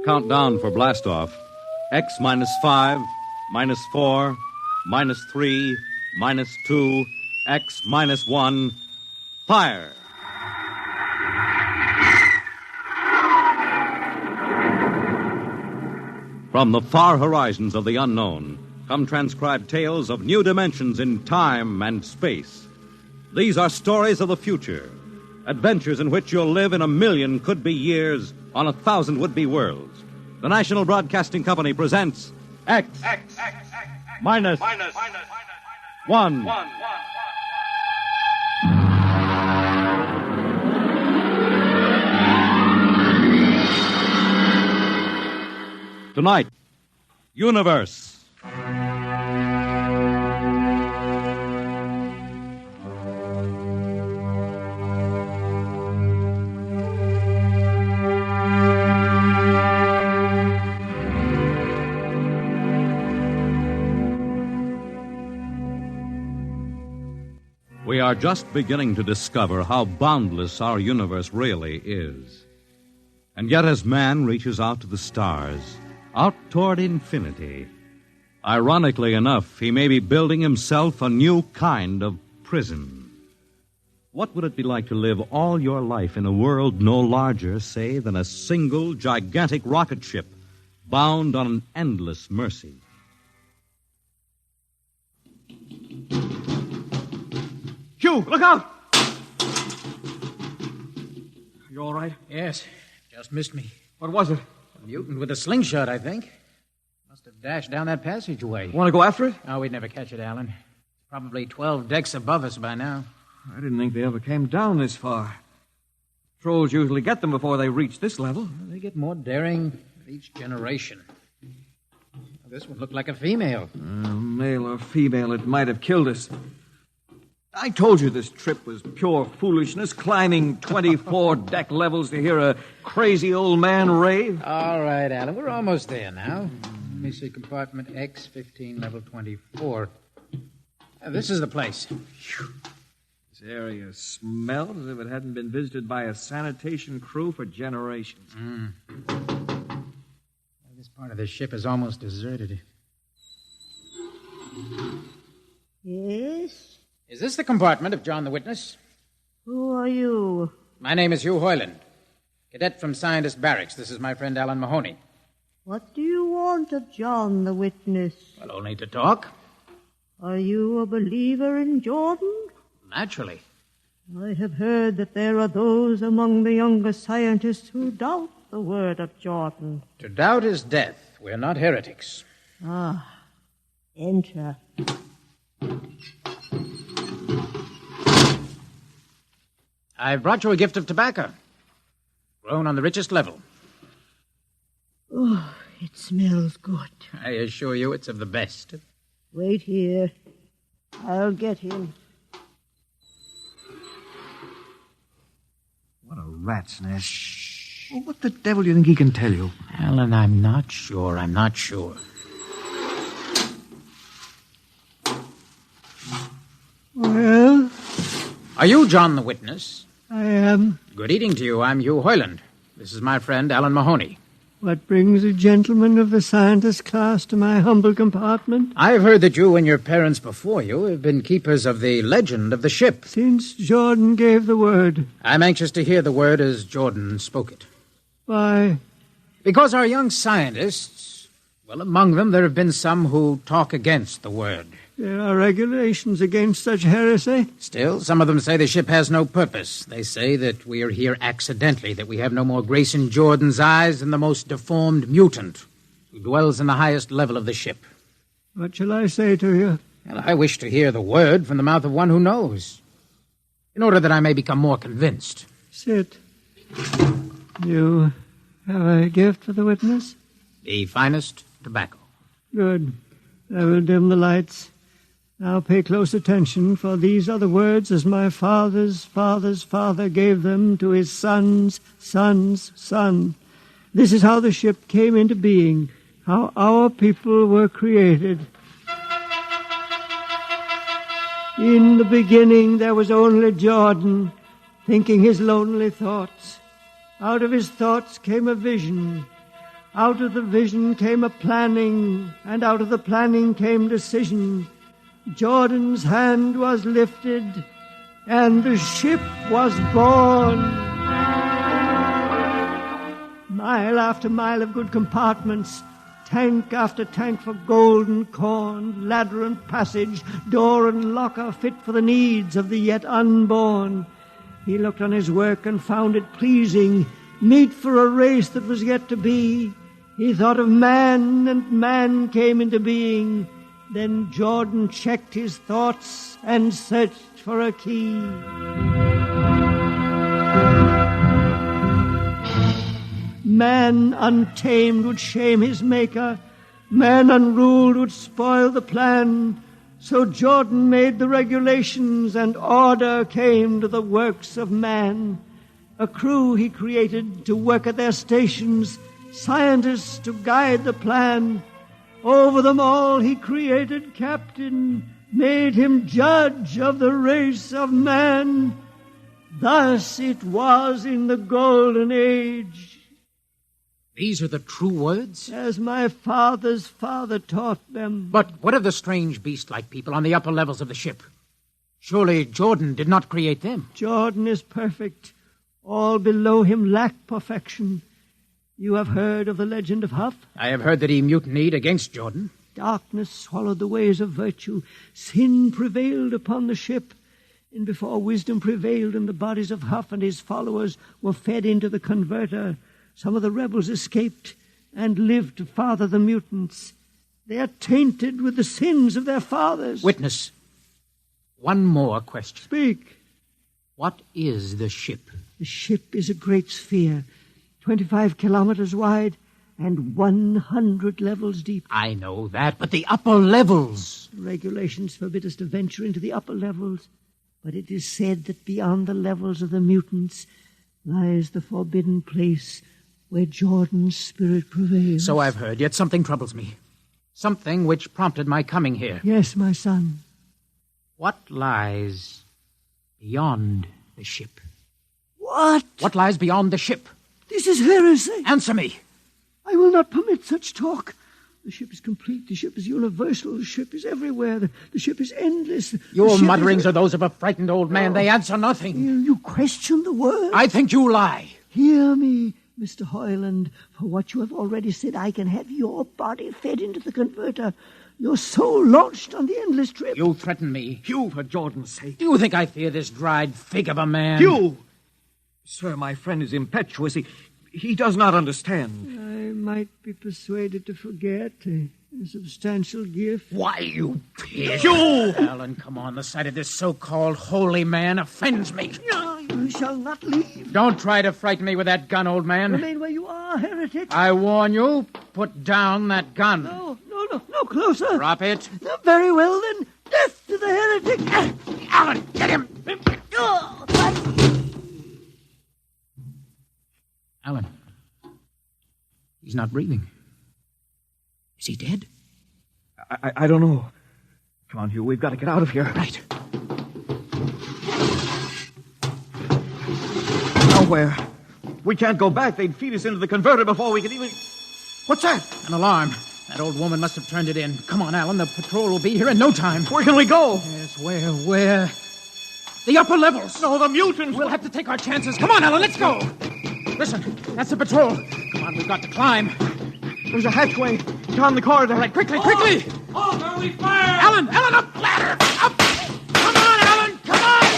Countdown for blastoff. X -5, -4, -3, -2, X -1. Fire! From the far horizons of the unknown come transcribed tales of new dimensions in time and space. These are stories of the future, adventures in which you'll live in 1,000,000 could-be years on 1,000 would-be worlds. The National Broadcasting Company presents X minus 1. Tonight, Universe. We are just beginning to discover how boundless our universe really is. And yet as man reaches out to the stars, out toward infinity, ironically enough, he may be building himself a new kind of prison. What would it be like to live all your life in a world no larger, say, than a single gigantic rocket ship bound on an endless mercy? Hugh, look out! You all right? Yes, just missed me. What was it? A mutant with a slingshot, I think. Must have dashed down that passageway. Want to go after it? Oh, we'd never catch it, Alan. It's probably 12 decks above us by now. I didn't think they ever came down this far. Trolls usually get them before they reach this level. Well, they get more daring with each generation. This one looked like a female. Male or female, it might have killed us. I told you this trip was pure foolishness, climbing 24 deck levels to hear a crazy old man rave. All right, Alan, we're almost there now. Let me see, compartment X, 15, level 24. This is the place. This area smells as if it hadn't been visited by a sanitation crew for generations. This part of the ship is almost deserted. Yes? Is this the compartment of John the Witness? Who are you? My name is Hugh Hoyland, cadet from Scientist Barracks. This is my friend Alan Mahoney. What do you want of John the Witness? Well, only to talk. Are you a believer in Jordan? Naturally. I have heard that there are those among the younger scientists who doubt the word of Jordan. To doubt is death. We're not heretics. Enter. I've brought you a gift of tobacco, grown on the richest level. Oh, it smells good. I assure you it's of the best. Wait here. I'll get him. What a rat's nest. Shh. Well, what the devil do you think he can tell you? Alan, I'm not sure. Well? Are you John the Witness? I am. Good evening to you. I'm Hugh Hoyland. This is my friend Alan Mahoney. What brings a gentleman of the scientist class to my humble compartment? I've heard that you and your parents before you have been keepers of the legend of the ship. Since Jordan gave the word. I'm anxious to hear the word as Jordan spoke it. Why? Because our young scientists, well, among them there have been some who talk against the word. There are regulations against such heresy. Still, some of them say the ship has no purpose. They say that we are here accidentally, that we have no more grace in Jordan's eyes than the most deformed mutant who dwells in the highest level of the ship. What shall I say to you? Well, I wish to hear the word from the mouth of one who knows, in order that I may become more convinced. Sit. You have a gift for the witness? The finest tobacco. Good. I will dim the lights. Now pay close attention, for these are the words as my father's father's father gave them to his son's son's son. This is how the ship came into being, how our people were created. In the beginning there was only Jordan, thinking his lonely thoughts. Out of his thoughts came a vision. Out of the vision came a planning, and out of the planning came decision. Jordan's hand was lifted, and the ship was born. Mile after mile of good compartments, tank after tank for gold and corn, ladder and passage, door and locker fit for the needs of the yet unborn. He looked on his work and found it pleasing, meet for a race that was yet to be. He thought of man, and man came into being. Then Jordan checked his thoughts and searched for a key. Man untamed would shame his maker. Man unruled would spoil the plan. So Jordan made the regulations, and order came to the works of man. A crew he created to work at their stations, scientists to guide the plan. Over them all he created captain, made him judge of the race of man. Thus it was in the golden age. These are the true words? As my father's father taught them. But what of the strange beast-like people on the upper levels of the ship? Surely Jordan did not create them. Jordan is perfect. All below him lack perfection. You have heard of the legend of Huff? I have heard that he mutinied against Jordan. Darkness swallowed the ways of virtue. Sin prevailed upon the ship. And before wisdom prevailed in the bodies of Huff and his followers were fed into the converter, some of the rebels escaped and lived to father the mutants. They are tainted with the sins of their fathers. Witness, one more question. Speak. What is the ship? The ship is a great sphere, 25 kilometers wide and 100 levels deep. I know that, but the upper levels. Regulations forbid us to venture into the upper levels, but it is said that beyond the levels of the mutants lies the forbidden place where Jordan's spirit prevails. So I've heard, yet something troubles me. Something which prompted my coming here. Yes, my son. What lies beyond the ship? What? What lies beyond the ship? This is heresy. Answer me. I will not permit such talk. The ship is complete. The ship is universal. The ship is everywhere. The ship is endless. Your mutterings are those of a frightened old man. They answer nothing. You question the word. I think you lie. Hear me, Mr. Hoyland. For what you have already said, I can have your body fed into the converter. Your soul launched on the endless trip. You threaten me. Hugh, for Jordan's sake. Do you think I fear this dried fig of a man? Hugh! Sir, my friend is impetuous. He does not understand. I might be persuaded to forget a substantial gift. Why, you pig! Hugh! Alan, come on. The sight of this so-called holy man offends me. No, you shall not leave. Don't try to frighten me with that gun, old man. Remain where you are, heretic. I warn you, put down that gun. No, closer. Drop it. No, very well, then. Death to the heretic. Alan, get him! Alan, he's not breathing. Is he dead? I don't know. Come on, Hugh, we've got to get out of here. Right. Now where? We can't go back. They'd feed us into the converter before we could even... What's that? An alarm. That old woman must have turned it in. Come on, Alan, the patrol will be here in no time. Where can we go? Yes, where? The upper levels. No, the mutants. We'll have to take our chances. Come on, Alan, let's go. Listen, that's the patrol. Come on, we've got to climb. There's a hatchway down the corridor. All right, quickly! Oh, we fire! Alan, up, ladder! Up! Come on, Alan, come on!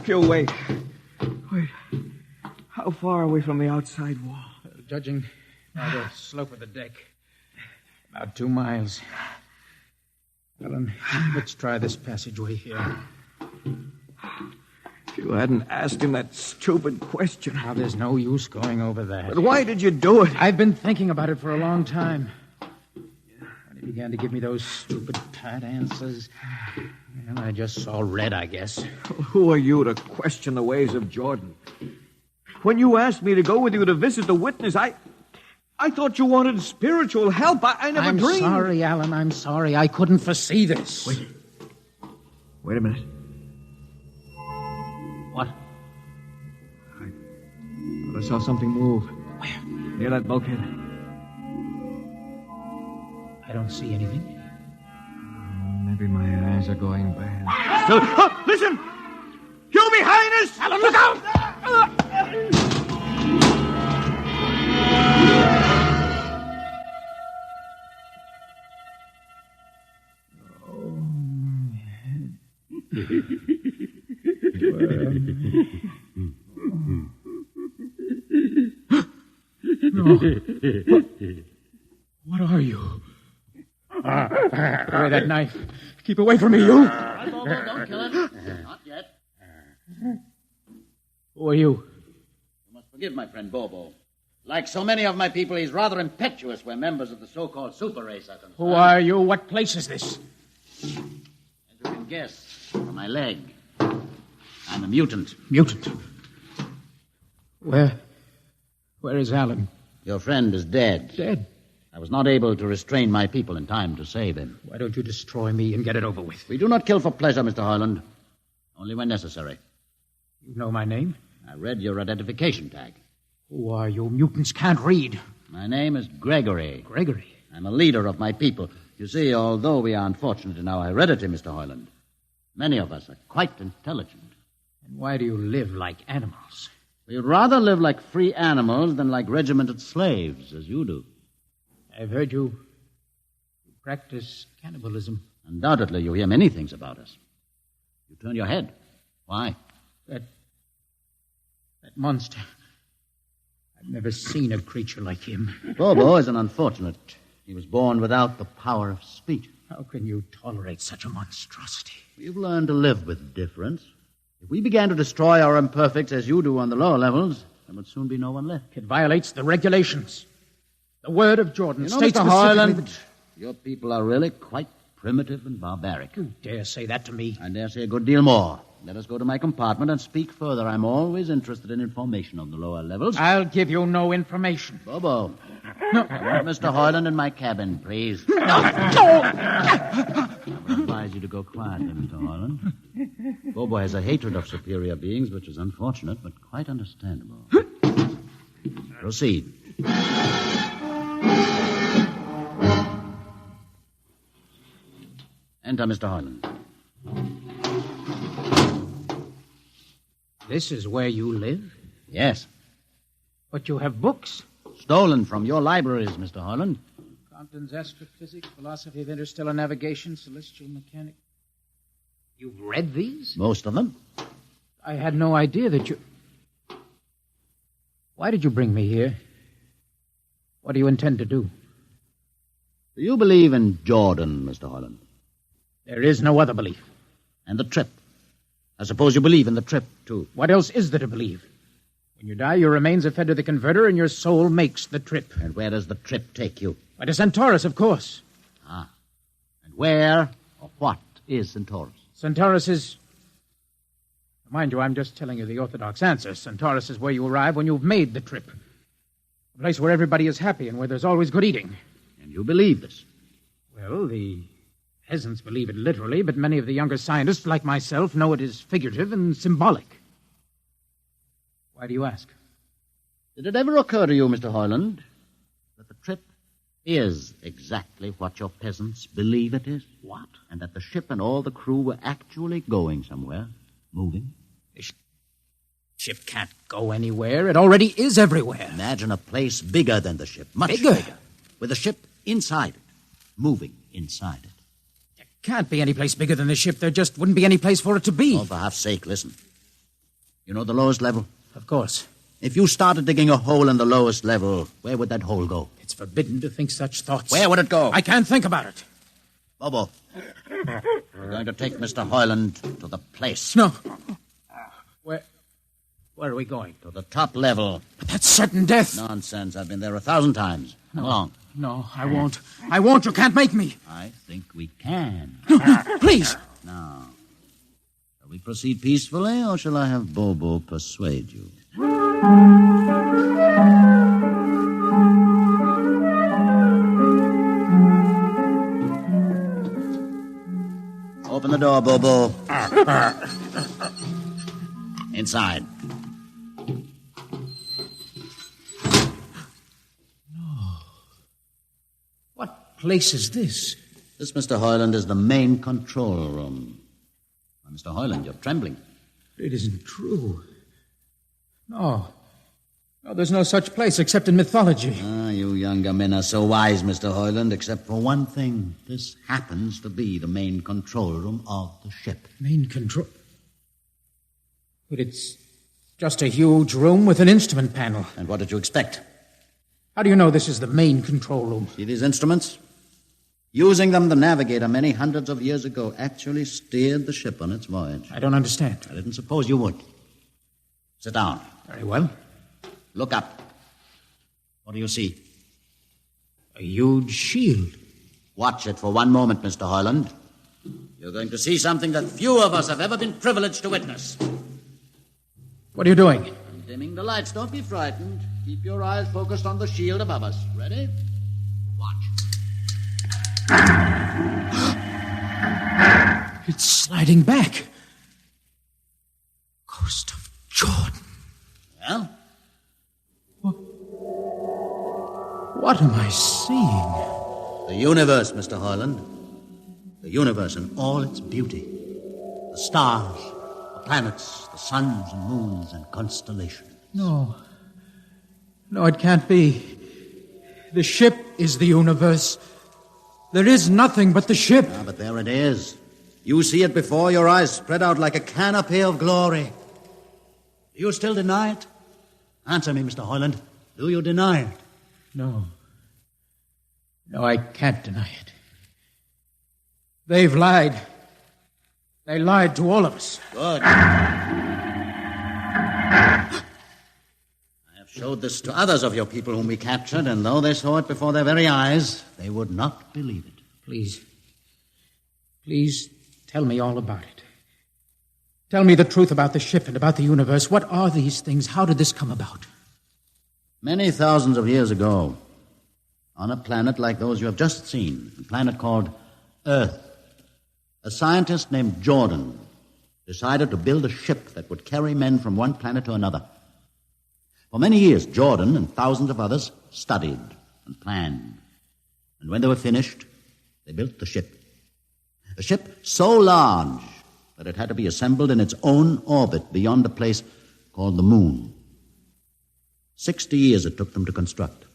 Hugh, wait. How far are we from the outside wall? Judging by the slope of the deck, about 2 miles. Alan, let's try this passageway here. If you hadn't asked him that stupid question. Now, there's no use going over that. But why did you do it? I've been thinking about it for a long time. When he began to give me those stupid, pat answers, well, I just saw red, I guess. Who are you to question the ways of Jordan? When you asked me to go with you to visit the witness, I I thought you wanted spiritual help. I never dreamed. I'm sorry, Alan. I'm sorry. I couldn't foresee this. Wait a minute. What? I saw something move. Where? Near that bulkhead. I don't see anything. Maybe my eyes are going bad. Listen! You behind us! Alan, look out! No. What are you? Throw away that knife. Keep away from me, you. Don't kill him. Not yet. Who are you? You must forgive my friend Bobo. Like so many of my people, he's rather impetuous where members of the so-called super race are concerned. Who are you? What place is this? As you can guess, from my leg, I'm a mutant. Mutant? Where is Alan? Your friend is dead. Dead? I was not able to restrain my people in time to save him. Why don't you destroy me and get it over with? We do not kill for pleasure, Mr. Hoyland. Only when necessary. You know my name? I read your identification tag. Who are you? Mutants can't read. My name is Gregory. Gregory? I'm a leader of my people. You see, although we are unfortunate in our heredity, Mr. Hoyland, many of us are quite intelligent. And why do you live like animals? We'd rather live like free animals than like regimented slaves, as you do. I've heard you practice cannibalism. Undoubtedly, you hear many things about us. You turn your head. Why? That monster. I've never seen a creature like him. Bobo is an unfortunate. He was born without the power of speech. How can you tolerate such a monstrosity? We've learned to live with difference. If we began to destroy our imperfects as you do on the lower levels, there would soon be no one left. It violates the regulations. The word of Jordan states Mr. Hoyland, your people are really quite primitive and barbaric. You dare say that to me? I dare say a good deal more. Let us go to my compartment and speak further. I'm always interested in information on the lower levels. I'll give you no information. Bobo. No. I want Mr. Hoyland in my cabin, please. No! I would advise you to go quietly, Mr. Hoyland. Bobo has a hatred of superior beings, which is unfortunate, but quite understandable. Proceed. Enter, Mr. Hoyland. This is where you live? Yes. But you have books. Stolen from your libraries, Mr. Hoyland. Compton's Astrophysics, Philosophy of Interstellar Navigation, Celestial Mechanics. You've read these? Most of them. I had no idea that you... Why did you bring me here? What do you intend to do? Do you believe in Jordan, Mr. Hoyland? There is no other belief. And the trip? I suppose you believe in the trip, too. What else is there to believe? When you die, your remains are fed to the converter, and your soul makes the trip. And where does the trip take you? Why, to Centaurus, of course. Ah. And where or what is Centaurus? Centaurus is... Mind you, I'm just telling you the orthodox answer. Centaurus is where you arrive when you've made the trip. A place where everybody is happy and where there's always good eating. And you believe this? Well, the peasants believe it literally, but many of the younger scientists, like myself, know it is figurative and symbolic. Why do you ask? Did it ever occur to you, Mr. Hoyland, that the trip is exactly what your peasants believe it is? What? And that the ship and all the crew were actually going somewhere, moving? The ship can't go anywhere. It already is everywhere. Imagine a place bigger than the ship, much Bigger? bigger, with the ship inside it, moving inside it. There can't be any place bigger than the ship. There just wouldn't be any place for it to be. Oh, for half's sake, listen. You know the lowest level? Of course. If you started digging a hole in the lowest level, where would that hole go? It's forbidden to think such thoughts. Where would it go? I can't think about it. Bobo, we're going to take Mr. Hoyland to the place. No. Where are we going? To the top level. But that's certain death. Nonsense. I've been there 1,000 times. Come along. No, I won't. I won't. You can't make me. I think we can. Please. Now, shall we proceed peacefully, or shall I have Bobo persuade you? door, Bobo. Inside. What place is this? This, Mr. Hoyland, is the main control room. Why, Mr. Hoyland, you're trembling. It isn't true. No, there's no such place except in mythology. You younger men are so wise, Mr. Hoyland, except for one thing. This happens to be the main control room of the ship. Main control? But it's just a huge room with an instrument panel. And what did you expect? How do you know this is the main control room? See these instruments? Using them, the navigator many hundreds of years ago actually steered the ship on its voyage. I don't understand. I didn't suppose you would. Sit down. Very well. Look up. What do you see? A huge shield. Watch it for one moment, Mr. Hoyland. You're going to see something that few of us have ever been privileged to witness. What are you doing? I'm dimming the lights. Don't be frightened. Keep your eyes focused on the shield above us. Ready? Watch. It's sliding back. Ghost of Jordan. Well? What am I seeing? The universe, Mr. Hoyland. The universe in all its beauty. The stars, the planets, the suns and moons and constellations. No, it can't be. The ship is the universe. There is nothing but the ship. But there it is. You see it before your eyes, spread out like a canopy of glory. Do you still deny it? Answer me, Mr. Hoyland. Do you deny it? No, I can't deny it. They've lied. They lied to all of us. Good. I have showed this to others of your people whom we captured, and though they saw it before their very eyes, they would not believe it. Please tell me all about it. Tell me the truth about the ship and about the universe. What are these things? How did this come about? Many thousands of years ago, on a planet like those you have just seen, a planet called Earth, a scientist named Jordan decided to build a ship that would carry men from one planet to another. For many years, Jordan and thousands of others studied and planned. And when they were finished, they built the ship. A ship so large that it had to be assembled in its own orbit beyond a place called the moon. 60 years it took them to construct.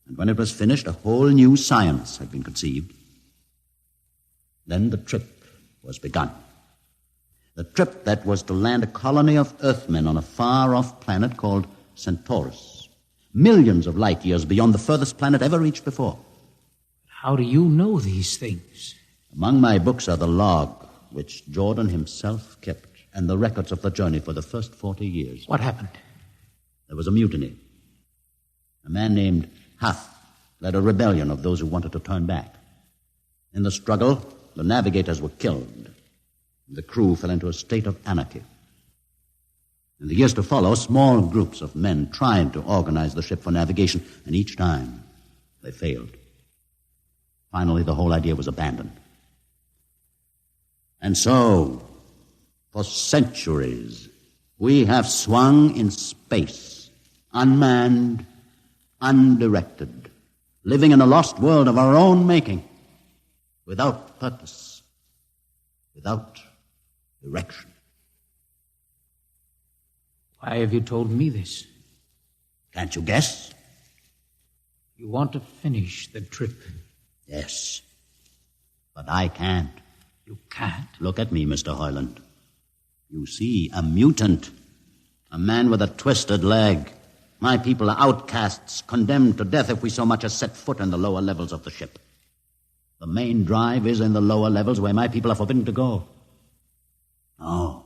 And when it was finished, a whole new science had been conceived. Then the trip was begun. The trip that was to land a colony of Earthmen on a far-off planet called Centaurus, millions of light years beyond the furthest planet ever reached before. How do you know these things? Among my books are the log, which Jordan himself kept, and the records of the journey for the first 40 years. What happened? There was a mutiny. A man named Huth led a rebellion of those who wanted to turn back. In the struggle, the navigators were killed. The crew fell into a state of anarchy. In the years to follow, small groups of men tried to organize the ship for navigation, and each time they failed. Finally, the whole idea was abandoned. And so, for centuries, we have swung in space, unmanned, undirected, living in a lost world of our own making, without purpose, without direction. Why have you told me this? Can't you guess? You want to finish the trip. Yes, but I can't. You can't? Look at me, Mr. Hoyland. You see, a mutant, a man with a twisted leg. My people are outcasts, condemned to death if we so much as set foot in the lower levels of the ship. The main drive is in the lower levels where my people are forbidden to go. No.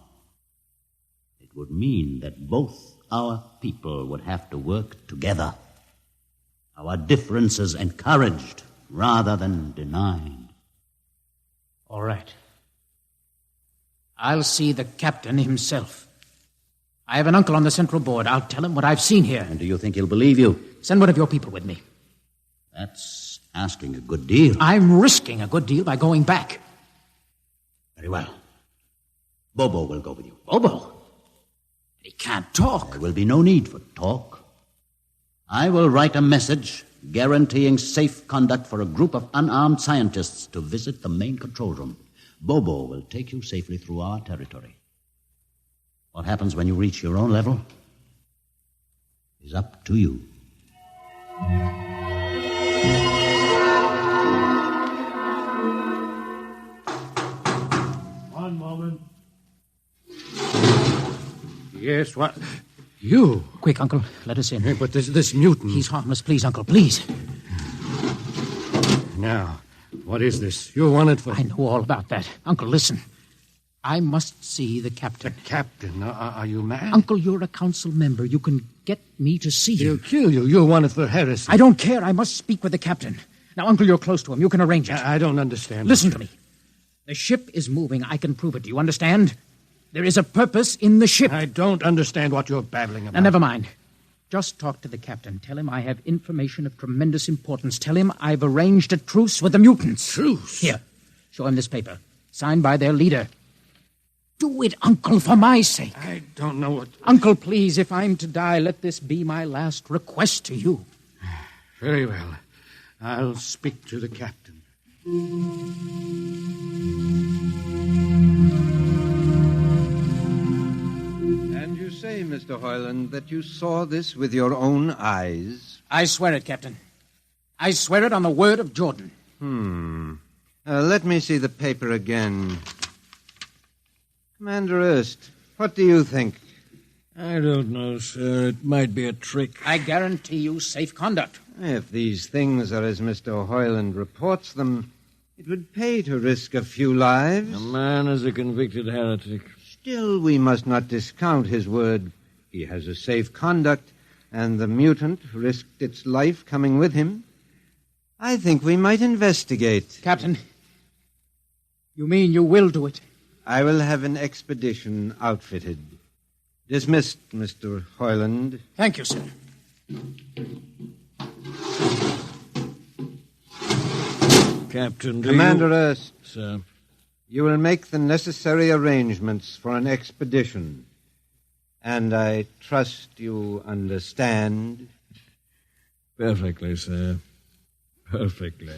It would mean that both our people would have to work together. Our differences encouraged rather than denied. All right. I'll see the captain himself. I have an uncle on the Central Board. I'll tell him what I've seen here. And do you think he'll believe you? Send one of your people with me. That's asking a good deal. I'm risking a good deal by going back. Very well. Bobo will go with you. Bobo? He can't talk. There will be no need for talk. I will write a message guaranteeing safe conduct for a group of unarmed scientists to visit the main control room. Bobo will take you safely through our territory. What happens when you reach your own level is up to you. One moment. Yes, what? You? Quick, Uncle, let us in. Hey, but this mutant... He's harmless, please, Uncle, please. Now, what is this? You're wanted for... I know all about that. Uncle, listen. I must see the captain. The captain? Are you mad? Uncle, you're a council member. You can get me to see He'll him. kill you. You're wanted for heresy. I don't care. I must speak with the captain. Now, Uncle, you're close to him. You can arrange it. I don't understand. Listen to me. The ship is moving. I can prove it. Do you understand? There is a purpose in the ship. I don't understand what you're babbling about. Now, never mind. Just talk to the captain. Tell him I have information of tremendous importance. Tell him I've arranged a truce with the mutants. Truce? Here, show him this paper. Signed by their leader. Do it, Uncle, for my sake. I don't know what... Uncle, please, if I'm to die, let this be my last request to you. Very well. I'll speak to the captain. And you say, Mr. Hoyland, that you saw this with your own eyes? I swear it, Captain. I swear it on the word of Jordan. Let me see the paper again. Commander Erst, what do you think? I don't know, sir. It might be a trick. I guarantee you safe conduct. If these things are as Mr. Hoyland reports them, it would pay to risk a few lives. The man is a convicted heretic. Still, we must not discount his word. He has a safe conduct, and the mutant risked its life coming with him. I think we might investigate. Captain, you mean you will do it? I will have an expedition outfitted. Dismissed, Mr. Hoyland. Thank you, sir. Captain, Commander Erst, Sir. you will make the necessary arrangements for an expedition. And I trust you understand. Perfectly, sir. Perfectly.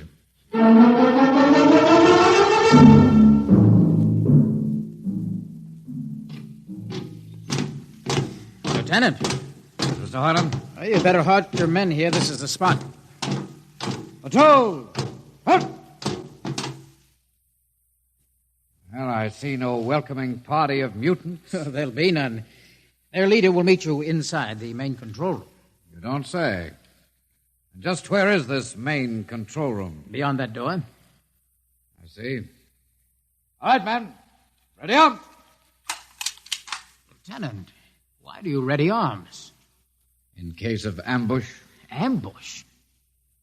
Lieutenant. Mr. Hoyland? You better halt your men here. This is the spot. Patrol! Halt! Well, I see no welcoming party of mutants. There'll be none. Their leader will meet you inside the main control room. You don't say. And just where is this main control room? Beyond that door. I see. All right, men. Ready up. Lieutenant, why do you ready arms? In case of ambush. Ambush?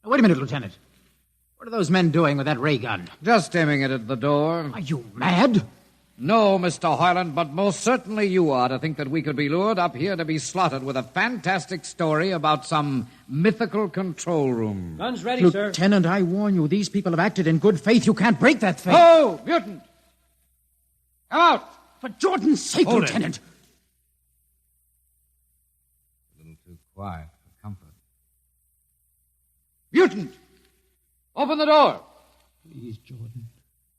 Now, wait a minute, Lieutenant. What are those men doing with that ray gun? Just aiming it at the door. Are you mad? No, Mr. Hoyland, but most certainly you are to think that we could be lured up here to be slaughtered with a fantastic story about some mythical control room. Guns ready, sir. Lieutenant, I warn you, these people have acted in good faith. You can't break that faith. Oh, mutant! Come out! For Jordan's sake, Hold it. Lieutenant. A little too quiet for comfort. Mutant! Open the door! Please, Jordan,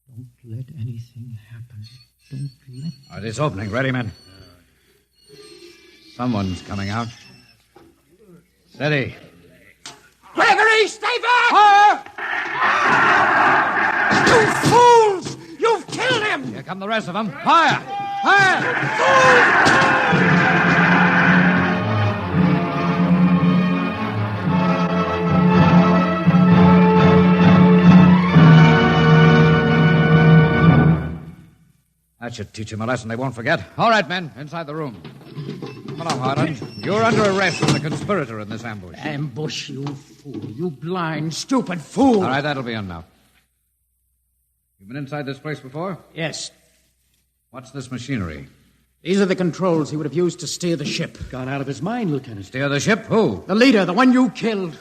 don't let anything happen. Don't let... All right, it's opening. Ready, men? Someone's coming out. Steady. Gregory, stay back! You fools! You've killed him! Here come the rest of them. Fire! Fire! That should teach them a lesson they won't forget. All right, men, inside the room. Come along, Hoyland. You're under arrest as a conspirator in this ambush. Ambush, you fool. You blind, stupid fool. All right, that'll be enough. You've been inside this place before? Yes. What's this machinery? These are the controls he would have used to steer the ship. Gone out of his mind, Lieutenant. Steer the ship? Who? The leader, the one you killed.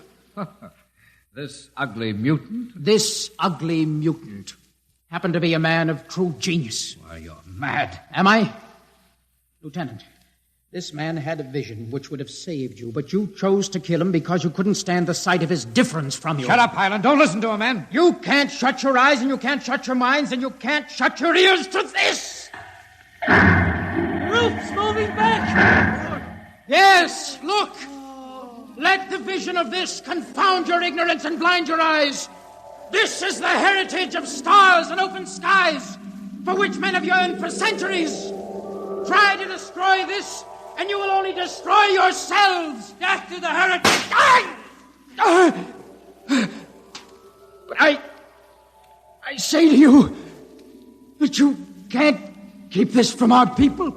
This ugly mutant? This ugly mutant. happened to be a man of true genius. Why, you're mad. Am I? Lieutenant, this man had a vision which would have saved you, but you chose to kill him because you couldn't stand the sight of his difference from you. Shut up, Highland. Don't listen to him, man. You can't shut your eyes, and you can't shut your minds, and you can't shut your ears to this! The roof's moving back! Yes, look! Let the vision of this confound your ignorance and blind your eyes. This is the heritage of stars and open skies, for which men have yearned for centuries. Try to destroy this, and you will only destroy yourselves. Death to the heritage! But I say to you that you can't keep this from our people.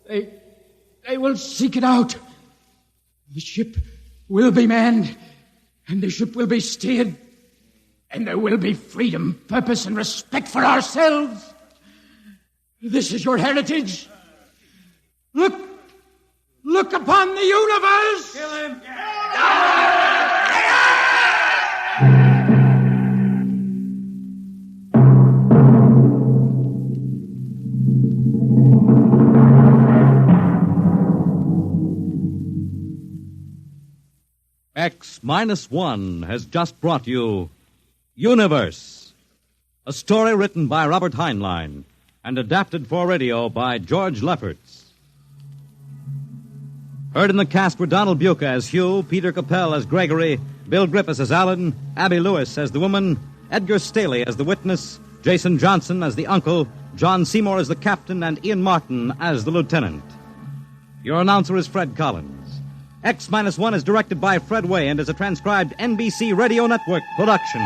They will seek it out. The ship will be manned, and the ship will be steered, and there will be freedom, purpose, and respect for ourselves. This is your heritage. Look upon the universe. Kill him. X-1 has just brought you Universe, a story written by Robert Heinlein and adapted for radio by George Lefferts. Heard in the cast were Donald Buca as Hugh, Peter Capell as Gregory, Bill Griffiths as Alan, Abby Lewis as the woman, Edgar Staley as the witness, Jason Johnson as the uncle, John Seymour as the captain, and Ian Martin as the lieutenant. Your announcer is Fred Collins. X-1 is directed by Fred Way and is a transcribed NBC Radio Network production.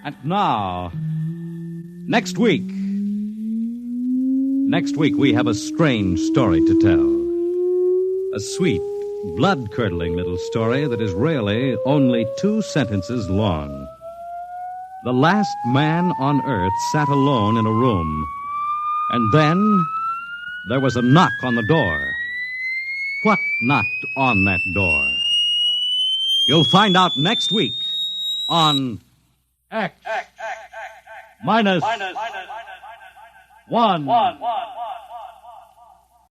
And now, next week we have a strange story to tell. A sweet, blood-curdling little story that is really only 2 sentences long. The last man on Earth sat alone in a room, and then there was a knock on the door. What knocked on that door? You'll find out next week on X minus 1.